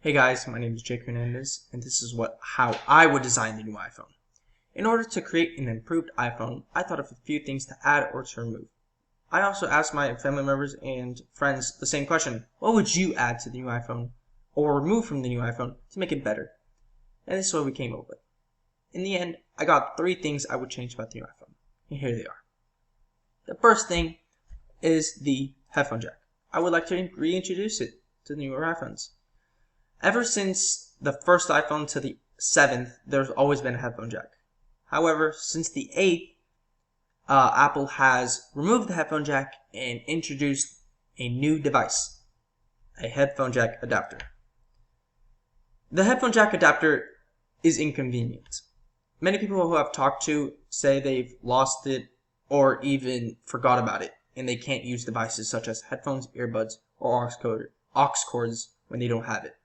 Hey guys, my name is Jake Hernandez, and this is how I would design the new iPhone. In order to create an improved iPhone, I thought of a few things to add or to remove. I also asked my family members and friends the same question: what would you add to the new iPhone or remove from the new iPhone to make it better? And this is what we came up with. In the end, I got 3 things I would change about the new iPhone, and here they are. The first thing is the headphone jack. I would like to reintroduce it to the newer iPhones. Ever since the first iPhone to the 7th, there's always been a headphone jack. However, since the 8th, Apple has removed the headphone jack and introduced a new device, a headphone jack adapter. The headphone jack adapter is inconvenient. Many people who I've talked to say they've lost it or even forgot about it, and they can't use devices such as headphones, earbuds, or aux cords when they don't have it.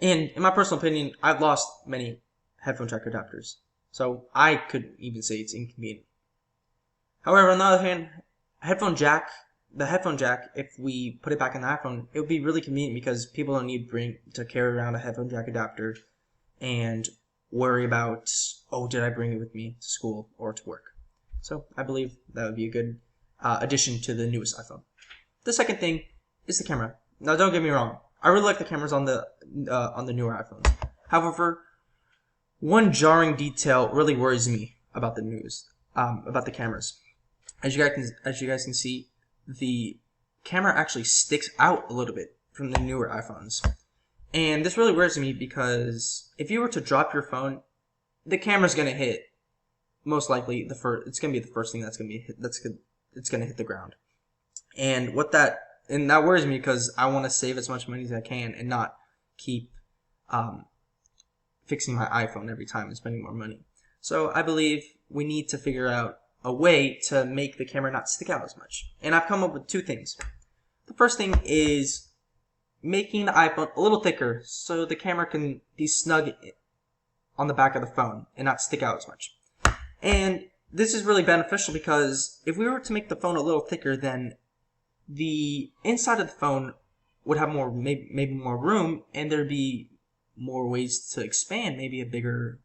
And in my personal opinion, I've lost many headphone jack adapters, so I could even say it's inconvenient. However, on the other hand, the headphone jack, if we put it back in the iPhone, it would be really convenient because people don't need to carry around a headphone jack adapter and worry about, oh, did I bring it with me to school or to work? So I believe that would be a good addition to the newest iPhone. The second thing is the camera. Now, don't get me wrong. I really like the cameras on the newer iPhones. However, one jarring detail really worries me about the cameras. As you guys can see, the camera actually sticks out a little bit from the newer iPhones, and this really worries me because if you were to drop your phone, the camera's gonna hit. Most likely, it's gonna be the first thing that's gonna be hit. It's gonna hit the ground, and that worries me because I want to save as much money as I can and not keep fixing my iPhone every time and spending more money. So I believe we need to figure out a way to make the camera not stick out as much. And I've come up with 2 things. The first thing is making the iPhone a little thicker so the camera can be snug on the back of the phone and not stick out as much. And this is really beneficial because if we were to make the phone a little thicker, then the inside of the phone would have maybe more room, and there'd be more ways to expand, maybe a bigger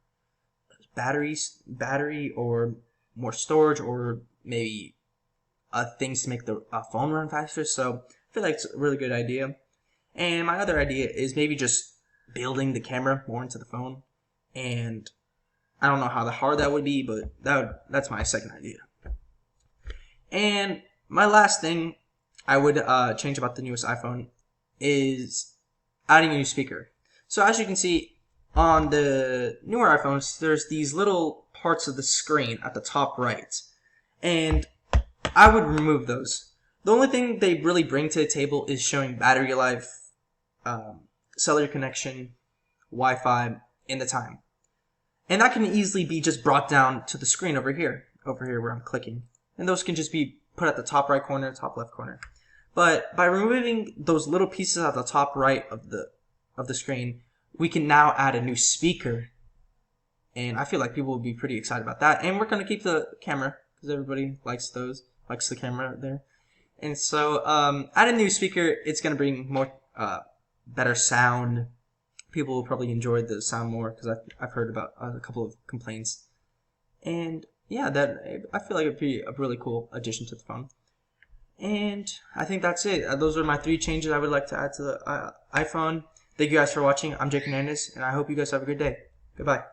battery or more storage, or maybe things to make the phone run faster. So I feel like it's a really good idea. And my other idea is maybe just building the camera more into the phone, and I don't know how hard that would be, but that's my second idea. And my last thing I would change about the newest iPhone is adding a new speaker. So as you can see on the newer iPhones, there's these little parts of the screen at the top right, and I would remove those. The only thing they really bring to the table is showing battery life, cellular connection, Wi-Fi, and the time. And that can easily be just brought down to the screen over here where I'm clicking. And those can just be put at the top right corner, top left corner. But by removing those little pieces at the top right of the screen, we can now add a new speaker. And I feel like people will be pretty excited about that. And we're going to keep the camera because everybody likes the camera there. And so add a new speaker. It's going to bring more better sound. People will probably enjoy the sound more because I've heard about a couple of complaints. And yeah, I feel like it'd be a really cool addition to the phone. And I think that's it. Those are my 3 changes I would like to add to the iPhone. Thank you guys for watching. I'm Jake Hernandez, and I hope you guys have a good day. Goodbye.